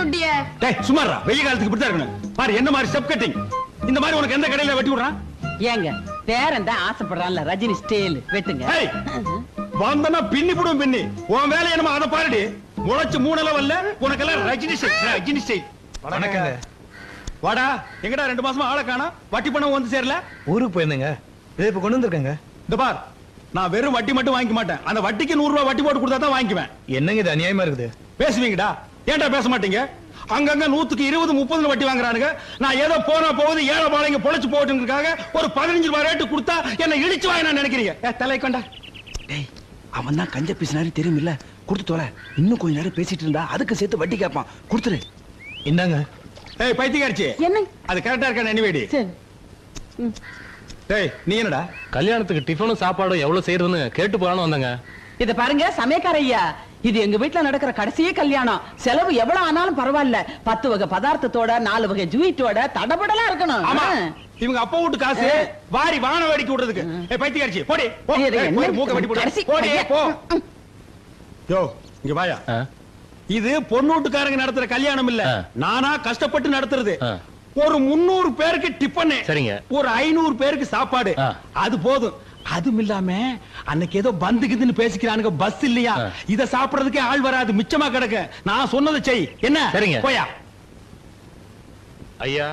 விட்டிய. டேய் சும்மாடா, வெயில் காலத்துக்கு இப்படி தான் இருக்கணும். பாரு என்ன மாதிரி ஸ்டெப் கட்டிங். இந்த மாதிரி உனக்கு எந்த கடையில வெட்டி விடுறான்? ஏங்க பேரன் தான் ஆசைப்படுறான்ல, ரஜினி ஸ்டைல் வெட்டுங்க. ஏய் வந்தனா பின்னி புடும் பின்னி. உன் வேலை என்னமா அத பாருடி. முளைச்சு மூணல வரல உனக்கெல்லாம் ரஜினி ஸ்டைல், ரஜினி ஸ்டைல். வணக்கங்க. வாடா, எங்கடா 2 மாசமா ஆளை காணோம்? வட்டி பணம் வந்து சேரல? ஊருக்கு போயிருந்தேங்க. இதை இப்ப கொண்டு வந்திருக்கேங்க. இந்த பார், நான் வெறும் வட்டி மட்டும் வாங்கிக்க மாட்டேன். அந்த வட்டிக்கு 100 ரூபாய் வட்டி போட்டு கொடுத்தா தான் வாங்கிக்குவேன். என்னங்க இது அநியாயமா இருக்குது? பேசுவீங்கடா, ஏன்டா பேச மாட்டீங்க? அங்கங்க 100க்கு 20, 30 வட்டி வாங்குறானுங்க. நான் ஏதோ போனா போகுது ஏழை பாளையங்க பொழைச்சு போட்டுங்கிறதுக்காக ஒரு 15 ரூபாய் ரேட்டு கொடுத்தா என்ன இடிச்சு வாங்க நான் நினைக்கிறீங்க? தலை கொண்டா. டேய் அவன் தான் கஞ்ச பேசினாரு தெரியுமில்ல, கொடுத்து தோல. இன்னும் கொஞ்ச நேரம் பேசிட்டு இருந்தா அதுக்கு சேர்த்து வட்டி கேட்பான், கொடுத்துரு. இந்தாங்க. ஏய் பைத்தியக்காரச்சி, என்ன அது கரெக்டா இருக்கா எனிவேடி? சரி. டேய் நீ என்னடா? கல்யாணத்துக்கு டிஃபனும் சாப்பாடும் எவ்வளவு செய்யறதுன்னு கேட்டு போறான்னு வந்தாங்க. இத பாருங்க சமயக்கார ஐயா, இது எங்க வீட்டுல நடக்கிற கடைசியே கல்யாணம். செலவு எவ்வளவு ஆனாலும் பரவாயில்ல. 10 வகை பதார்த்தத்தோட 4 வகை ஜூயிட்டோட தடபடலாம் இருக்கணும். ஆமா, இவங்க அப்பா வீட்டு காசு வாரி வான வேடிக்கை விடுறதுக்கு. ஏய் பைத்தியக்காரச்சி போடி, போ. போய் மூக்க வெட்டி போடு. போடி போ. யோ இங்க வாயா. இது பொண்ணு வீட்டுக்காரங்க நடத்துற கல்யாணம் இல்ல, நானா கஷ்டப்பட்டு நடத்துறது. ஒரு 300 பேருக்கு டிஃபன், சரிங்க, ஒரு 500 பேருக்கு சாப்பாடு, அது போதும். அதுவும் இல்லாம அன்னைக்கு ஏதோ பந்துக்குதுன்னு பேசிக்கிறானுங்க, பஸ் இல்லையா, இத சாப்பிடுறதுக்கே ஆள் வராது, மிச்சமா கிடக்கு. நான் சொன்னதை செய். என்ன? சரிங்க போயா. ஐயா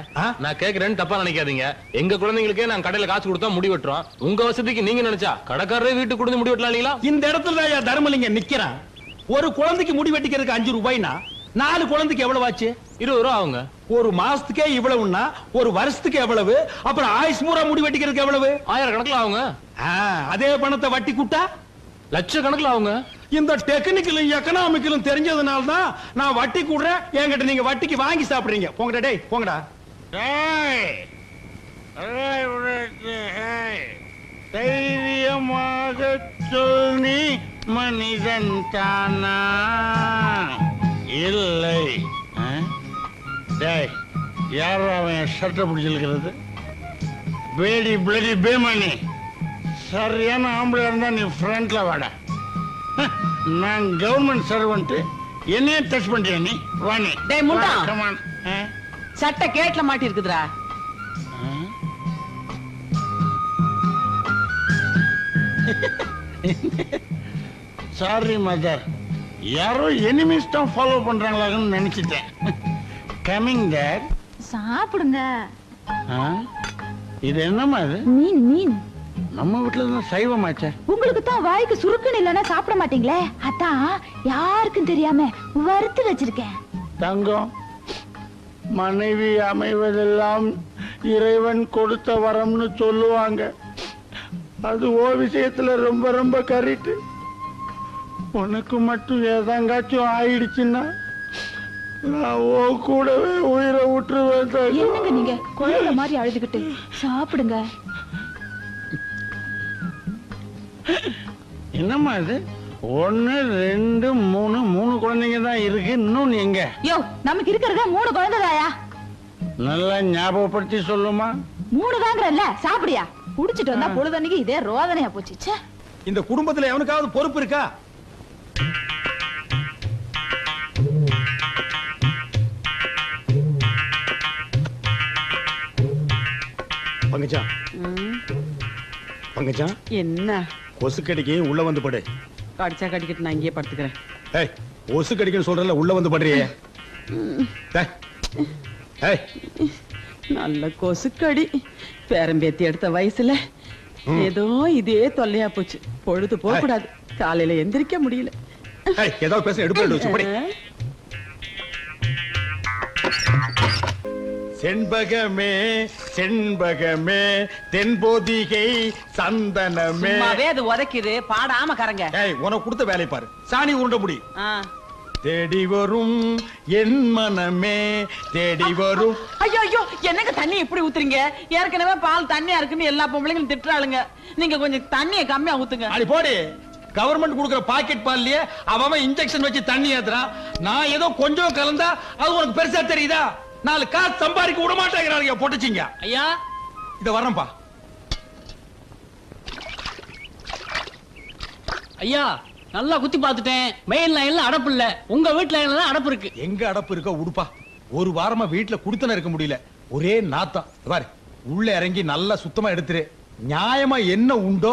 நான் கேக்குறேன்னு தப்பா நினைக்காதீங்க. எங்க குழந்தைங்களுக்கே நான் கடையில காசு கொடுத்தா முடி வெட்டுறோம். உங்க வசதிக்கு நீங்க நினைச்சா கடைக்காரரே வீட்டுக்கு கொடுத்து முடி வெட்டலாம் இல்லீங்களா? இந்த இடத்துல ஐயா தர்மலிங்க நிக்கிறான். ஒரு குழந்தைக்கு முடி வெட்டிக்கிறதுக்கு 5 ரூபாய்னா 4 குழந்தைக்கு எவ்வளவு ஆச்சு? 20 ரூபா ஆகுங்க. ஒரு மாசத்துக்கே இவ்வளவுன்னா ஒரு வருஷத்துக்கு எவ்வளவு? அப்புறம் ஆயுஷ் பூரா முடி வெட்டிக்கிறதுக்கு எவ்வளவு? 1000 கணக்குல ஆகுங்க. அதே பணத்தை வட்டி கூட்டா லட்ச கணக்குல ஆகுங்க. இந்த டெக்னிக்கலும் எக்கனாமிக்கலும் தெரிஞ்சதுனால தான் நான் வட்டி கூடுறேன். என்கிட்ட நீங்க வட்டிக்கு வாங்கி சாப்பிடுறீங்க. போங்கடா டேய் போங்கடா. தைரியமாக சொல், நீ மனிதன் தானா? இல்லை. டேய் யாரோ அவன் ஷர்ட்டை பிடிச்சிருக்கிறது? பேடி பிளடி பேமணி, சரியான ஆம்பளை இருந்தா நீ ஃப்ரண்ட்ல வாடா. நான் கவர்மெண்ட் சர்வெண்ட், என்னையே டச் பண்றியா நீ? வாணி டேய் முண்டா, கமான். சட்டை கேட்ல மாட்டி இருக்குதுடா. சாரி மதர், யாரோ எனிமீஸ் தான் ஃபாலோ பண்றாங்களான்னு நினைச்சிட்டேன். Coming dad. சாப்பிடுங்க. இது என்னமா இது? மீன் மீன். நம்ம வீட்டுல தான் சைவமாச்சே. உங்களுக்கு தான் வாய்க்கு சுருக்குன்னு இல்லைன்னா சாப்பிட மாட்டீங்களே, அதான் யாருக்கும் தெரியாம வறுத்து வச்சிருக்கேன். தங்கம், மனைவி அமைவதெல்லாம் இறைவன் கொடுத்த வரம்னு சொல்லுவாங்க. அது ஓ விஷயத்துல ரொம்ப ரொம்ப கரெக்ட். உனக்கு மட்டும் ஏதாங்காச்சும் ஆயிடுச்சுன்னா நான் ஓ கூடவே உயிரை விட்டுருவேன். என்னங்க நீங்க குழந்தை மாதிரி அழுதுகிட்டு? சாப்பிடுங்க. என்னம்மா இது? 1 2 3 குழந்தைங்க தான் இருக்கு. இன்னும் எங்க? யோ நமக்கு இருக்கிறத 3 குழந்தைதாயா? நல்லா ஞாபகப்படுத்தி சொல்லுமா. 3 தாங்கறல்ல, சாப்பிடியா? குடிச்சிட்டு வந்தா பொழுதன்னைக்கு இதே ரோதனையா போச்சு. இந்த குடும்பத்துல எவனுக்காவது பொறுப்பு இருக்கா? பங்கஜா, பங்கஜா, என்ன கொசு கடிக்கு உள்ள வந்து படு. கடிச்சா கடிக்கிட்டு நான் இங்கேயே படுத்துக்கிறேன். ஏய் கொசு கடிக்குன்னு சொல்றல, உள்ள வந்து படுறியே. ஏய் நல்ல கொசுக்கடி. பேரம்பேத்தி எடுத்த வயசுல ஏதோ இதே தொல்லையா போச்சு. பொழுது போக கூடாது, காலையில எந்திரிக்க முடியல. ஏதோ பேச எடுப்படி. செண்பகமே செண்பகமே தென்போதிகை சந்தனமே. அது உதைக்குது, பாடாம கரங்க. உனக்கு கொடுத்த வேலை பாரு, சாணி உருண்ட முடி. தேடி வரும் என் மனமே தேடி வரும். ஐயோ ஐயோ, என்னங்க தண்ணி இப்படி ஊத்துறீங்க? ஏற்கனவே பால் தண்ணியா இருக்குன்னு எல்லா பொம்பளைங்களும் திட்டுறாளுங்க. நீங்க கொஞ்சம் தண்ணியை கம்மியா ஊத்துங்க. அடி போடி. கவர்மெண்ட் கொடுக்கிற பாக்கெட் பால்லயே அவன் இன்ஜெக்ஷன் வச்சு தண்ணி ஏத்துறான். நான் ஏதோ கொஞ்சம் கலந்தா அது உனக்கு பெருசா தெரியுதா? 4 காசு சம்பாதிக்க விட மாட்டேங்கிறாங்க பொட்டுச்சிங்க. ஐயா இத வரேன்பா. ஐயா நல்லா குத்தி பார்த்துட்டேன். மெயின் லைன்ல அடப்பு இல்ல, உங்க வீட்டு லைன்ல தான் அடப்பு இருக்கு. எங்க அடப்பு இருக்க உடுப்பா. ஒரு வாரமா வீட்டுல குடுத்தன இருக்க முடியல, ஒரே நாத்தம். பாரு, உள்ள இறங்கி நல்லா சுத்தமா எடுத்துரு. நியாயமா என்ன உண்டோ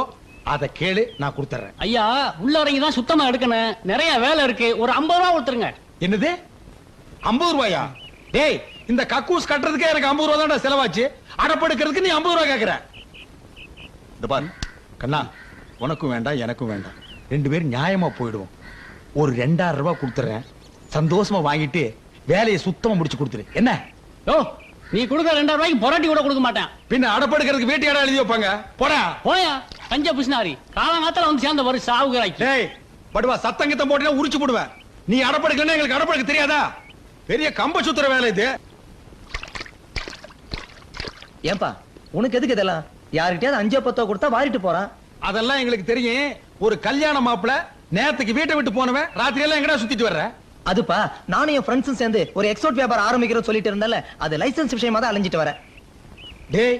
அத கேளு, நான் கொடுத்துறேன். ஐயா, உள்ள இறங்கி தான் சுத்தமா எடுக்கணும். நிறைய வேலை இருக்கு. ஒரு 50 ரூபா கொடுத்துருங்க. என்னது 50 ரூபாயா? டேய், இந்த கக்கூஸ் கட்டுறதுக்கே எனக்கு 50 ரூபா தான் செலவாச்சு. அடப்படுக்கிறதுக்கு நீ 50 ரூபா கேக்குற? இந்த பாரு கண்ணா, உனக்கும் வேண்டாம் எனக்கும் வேண்டாம், 2 பேரும் நியாயமா போயிடுவோம். ஒரு 2000 ரூபாய் கொடுத்துறேன், சந்தோஷமா வாங்கிட்டு வேலையை சுத்தமா முடிச்சு கொடுத்துரு. என்ன? ஓ, நீ கொடுக்க 2000 ரூபாய்க்கு பொராட்டி கூட கொடுக்க மாட்டேன். பின்ன அடப்படுக்கிறதுக்கு வீட்டு இடம் எழுதி வைப்பாங்க. போடா போயா கஞ்ச பிசினாரி. காலங்காத்தால வந்து சேர்ந்த ஒரு சாவுகிறாய்க்கு. டேய் படுவா, சத்தங்கத்தம் போட்டுனா உரிச்சு போடுவேன். நீ அடப்படுக்கலன்னா எங்களுக்கு அடப்படுக்க தெரியாதா? பெரிய கம்ப சுத்துற வேலை இது. ஏன்பா உனக்கு எதுக்கு இதெல்லாம்? யாருக்கிட்டயாவது 5-10 கொடுத்தா வாரிட்டு போறான். அதெல்லாம் எங்களுக்கு தெரியும். ஒரு கல்யாண மாப்பிள நேரத்துக்கு வீட்டை விட்டு போனவன் ராத்திரி எல்லாம் எங்கடா சுத்திட்டு வர்ற? அதுப்பா நானும் என் ஃப்ரெண்ட்ஸும் சேர்ந்து ஒரு எக்ஸ்போர்ட் வியாபாரம் ஆரம்பிக்கிறோம் சொல்லிட்டு இருந்தல, அது லைசென்ஸ் விஷயமா தான் அலைஞ்சிட்டு வரேன். டேய்,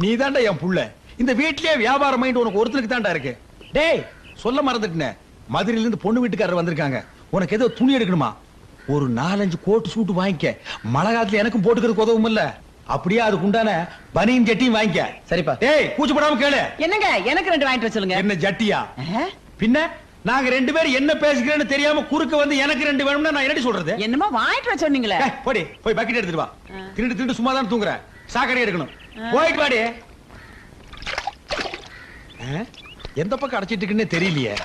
நீ தாண்டா என் புள்ள. இந்த வீட்லயே வியாபாரம் மைண்ட் உனக்கு ஒருத்தருக்கு தாண்டா இருக்கு. டேய், சொல்ல மறந்துட்டேன், மதுரையில இருந்து பொண்ணு வீட்டுக்காரர் வந்திருக்காங்க. உனக்கு ஏதோ துணி எடுக்கணுமா? ஒரு 4-5 கோட் சூட் வாங்கிக்க. மழை காலத்துல எனக்கும் போட்டுக்கிறதுக்கு உதவும் இல்ல. அப்படியே அதுக்கு உண்டான பனியன் ஜட்டியும் வாங்கிக்க. சரிப்பா. டேய், கூச்சப்படாம கேளு. என்னங்க எனக்கு 2 வாங்கிட்டு வர சொல்லுங்க. என்ன ஜட்டியா? பின்ன நாங்க 2 பேரும் என்ன பேசிக்கிறேன்னு தெரியாம குறுக்க வந்து எனக்கு 2 வேணும்னா நான் என்னடி சொல்றது? என்னமோ வாங்கிட்டு வர சொன்னீங்களே. போடி, போய் பக்கெட் எடுத்துட்டு வா. திருட்டு சும்மா தான் தூங்குற. சாக்கடை எடுக்கணும். போயிட்டு வாடி. எந்த பக்கம் அடைச்சிட்டு இருக்குன்னே தெரியலையே.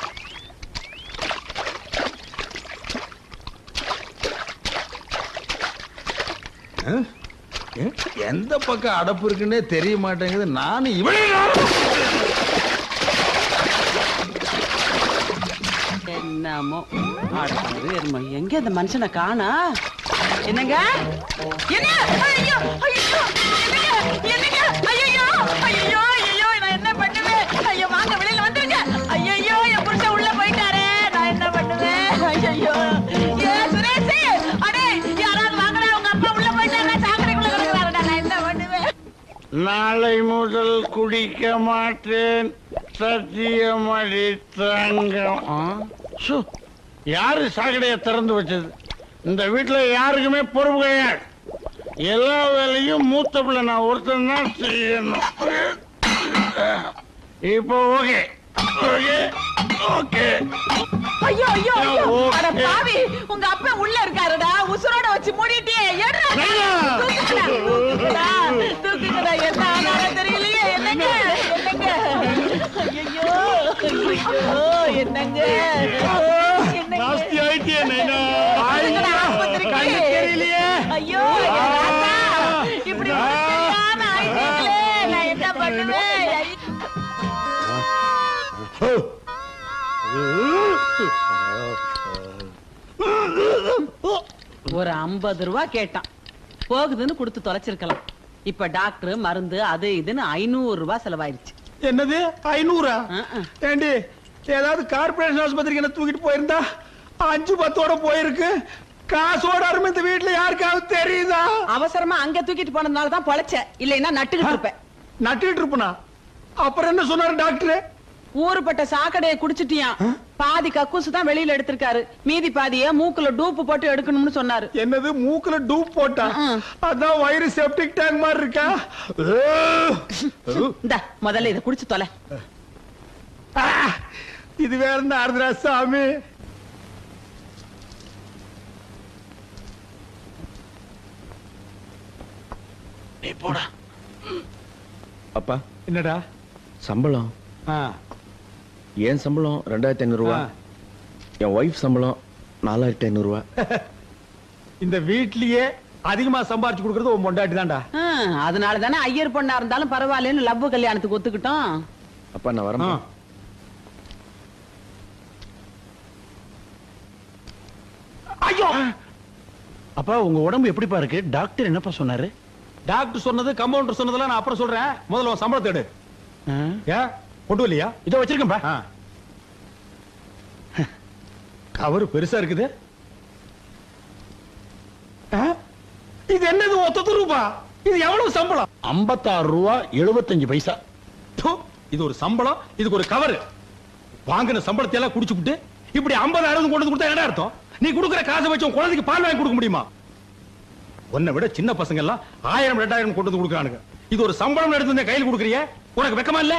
எந்த பக்கம் அடப்பு இருக்குன்னே தெரிய மாட்டேங்குது. நானும் இவளே என்னமோ எங்க இந்த மனுஷனை காணா? என்னங்க? என்ன? ஐயோ, ஐயோ, என்னங்க? என்னங்க? ஐயோ, ஐயோ, ஐயோ, நான் என்ன பண்ணுவேன்? ஐயோ, வாங்க வெளியில வந்துருங்க. ஐயோ, என் புருஷன் உள்ள போயிட்டாரே, நான் என்ன பண்ணுவேன்? ஐயோ, ஏ சுரேஷ், அடே யாராவது வாங்கடா, உங்க அப்பா உள்ள போயிட்டாரா, சாக்கடைக்குள்ள கிடக்குறாருடா, நான் என்ன பண்ணுவேன்? நாளை முதல் குடிக்க மாட்டேன், சத்தியமடி தங்கம். யாரு சாக்கடையை திறந்து வச்சது? இந்த வீட்டுல யாருக்குமே பொறுப்பு கிடையாது. எல்லா வேலையும் மூத்த பிள்ளை நான் ஒருத்தன் தான் செய்யணும். இப்போ ஓகே ஓகே ஓகே. ஐயோ ஐயோ ஐயோ, அட பாவி, உங்க அப்பா உள்ள இருக்காருடா, உசுரோட வச்சு மூடிட்டே. ஏறா, தூக்குடா, தூக்குடா, தூக்குடா. என்ன ஆனாரோ தெரியலையே. என்னங்க? என்னங்க? ஐயோ ஐயோ, என்னங்க? நாஸ்தி ஆயிட்டியே நைனா. கண்ணு தெரியலையே. ஐயோ ராசா, இப்படி தெரியாம ஆயிட்டீங்களே, நான் என்ன பண்ணுவேன்? ஒரு 50 ரூபா கேட்டான், போகுதுன்னு கொடுத்து தொலைச்சிருக்கலாம். இப்ப டாக்டர் மருந்து அது இதுன்னு 500 ரூபாய் செலவாயிருச்சு. என்னது 500? ஏண்டி, ஏதாவது கார்பரேஷன் ஆஸ்பத்திரிக்கு என்ன தூக்கிட்டு போயிருந்தா 5-10 போயிருக்கு. காசோட அருமை இந்த வீட்டுல யாருக்காவது தெரியுதா? அவசரமா அங்க தூக்கிட்டு போனதுனால தான் பொழைச்ச, இல்லைன்னா நட்டுக்கிட்டு இருப்பேன். நட்டுக்கிட்டு இருப்பனா? அப்புறம் என்ன சொன்னாரு டாக்டர்? ஊருப்பட்ட சாக்கடையை குடிச்சிட்டியான், பாதி கக்கூசு தான் வெளியில எடுத்திருக்காரு, மீதி பாதிய மூக்குல டூப்பு போட்டு எடுக்கணும்னு சொன்னாரு. என்னது மூக்குல டூப் போட்டா? அதான் வயிறு செப்டிக் டேங்க் மாதிரி இருக்கா? இந்த முதல்ல இத குடிச்சு தொலை. இது வேற என்ன ஆறுதுரா சாமி? நீ போடா. அப்பா என்னடா சம்பளம்? என் சம்பளம் 2500 ரூபாய், என் ஒய்ஃப் சம்பளம் 4500 ரூபாய். இந்த வீட்லயே அதிகமா சம்பாரிச்சு கொடுக்கறது உன் பொண்டாட்டி தான்டா. அதனால தானே ஐயர் பொண்ணா இருந்தாலும் பரவாயில்லன்னு லவ் கல்யாணத்துக்கு ஒத்துக்கிட்டோம். அப்பா நான் வரேன். ஐயோ, அப்பா உங்க உடம்பு எப்படிப்பா இருக்கு? டாக்டர் என்னப்பா சொன்னாரு? டாக்டர் சொன்னது, கம்பவுண்டர் சொன்னதெல்லாம் நான் அப்புறம் சொல்றேன். முதல்ல உன் சம்பளத்தை எடு. ஏன் கொண்டு வரலையா? இதோ வச்சிருக்கேன்பா. கவரு பெருசா இருக்குது. இது என்னது 1 ரூபா? இது எவ்வளவு சம்பளம்? 56 ரூபா 75 பைசா. இது ஒரு சம்பளம், இதுக்கு ஒரு கவரு. வாங்கின சம்பளத்தை எல்லாம் குடிச்சுட்டு இப்படி 50-60 கொண்டு வந்து கொடுத்தா என்ன அர்த்தம்? நீ கொடுக்குற காசை வச்சு உன் குழந்தைக்கு பால் வாங்கி கொடுக்க முடியுமா? உன்னை விட சின்ன பசங்க எல்லாம் 1000-2000 கொண்டு வந்து கொடுக்குறானுங்க. இது ஒரு சம்பளம் எடுத்து இந்த கையில் கொடுக்குறிய, உனக்கு வெக்கமா இல்ல?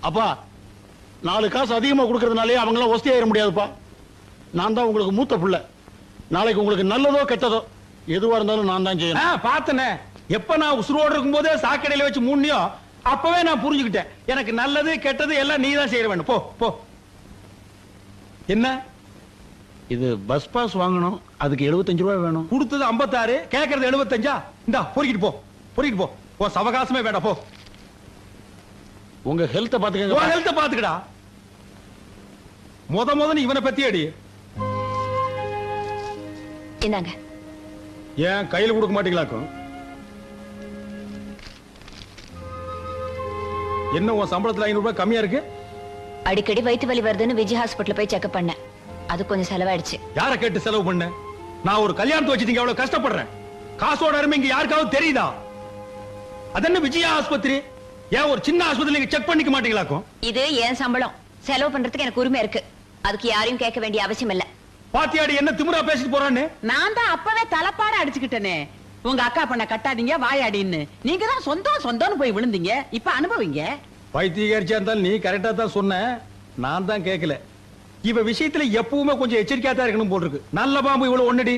அப்பா 4 காசு அதிகமா கொடுக்கறதுனாலே அவங்க எல்லாம் ஒஸ்தி ஆயிட முடியாதுப்பா. நான் தான் உங்களுக்கு மூத்த பிள்ளை. நாளைக்கு உங்களுக்கு நல்லதோ கெட்டதோ எதுவா இருந்தாலும் நான் தான் செய்யணும். பார்த்தனே, எப்ப நான் உசுரோடு இருக்கும் போதே சாக்கடையில வச்சு மூண்ணியோ அப்பவே நான் புரிஞ்சுக்கிட்டேன். எனக்கு நல்லது கெட்டது எல்லாம் நீ தான் செய்ய வேண்டும். போ போ. என்ன இது பஸ் பாஸ் வாங்கணும், அதுக்கு 75 ரூபாய் வேணும். கொடுத்தது 56, கேட்கறது 75. இந்தா பொறுக்கிட்டு போ, பொறுக்கிட்டு போ. ஓ சவகாசமே வேண்டாம், போ. உங்க ஹெல்த்த பாத்துக்கங்க. உன் ஹெல்த்த பாத்துக்கடா. முத நீ இவனை பத்தி அடி. இந்தாங்க. ஏன் கையில கொடுக்க மாட்டீங்களாக்கும்? என்ன உன் சம்பளத்துல 500 ரூபாய் கம்மியா இருக்கு? அடிக்கடி வயிற்று வலி வருதுன்னு விஜய் ஹாஸ்பிட்டல் போய் செக்அப் பண்ணேன். அது கொஞ்சம் செலவாயிடுச்சு. யார கேட்டு செலவு பண்ண? நான் ஒரு கல்யாணத்தை வச்சுட்டு எவ்வளவு கஷ்டப்படுறேன். காசோட அருமை இங்க யாருக்காவது தெரியுதா? அதென்ன விஜயா ஆஸ்பத்திரி? ஏன் ஒரு சின்ன ஆஸ்பத்திரி நீங்க செக் பண்ணிக்க மாட்டீங்களாக்கும்? இது என் சம்பளம். செலவு பண்றதுக்கு எனக்கு உரிமை இருக்கு. அதுக்கு யாரையும் கேட்க வேண்டிய அவசியம் இல்ல. பாத்தியாடி என்ன திமிரா பேசிட்டு போறான்னு? நான் தான் அப்பவே தலப்பாட அடிச்சுக்கிட்டேனே. உங்க அக்கா பண்ண கட்டாதீங்க வாயாடின்னு. நீங்க தான் சொந்தம்னு போய் விழுந்தீங்க. இப்ப அனுபவிங்க. பைத்தியக்காரிச்சா இருந்தாலும் நீ கரெக்டா தான் சொன்ன. நான் தான் கேட்கல. இவ விஷயத்துல எப்பவுமே கொஞ்சம் எச்சரிக்கையா தான் இருக்கணும் போல் இருக்கு. நல்ல பாம்பு இவ்வளவு ஒன்னடி.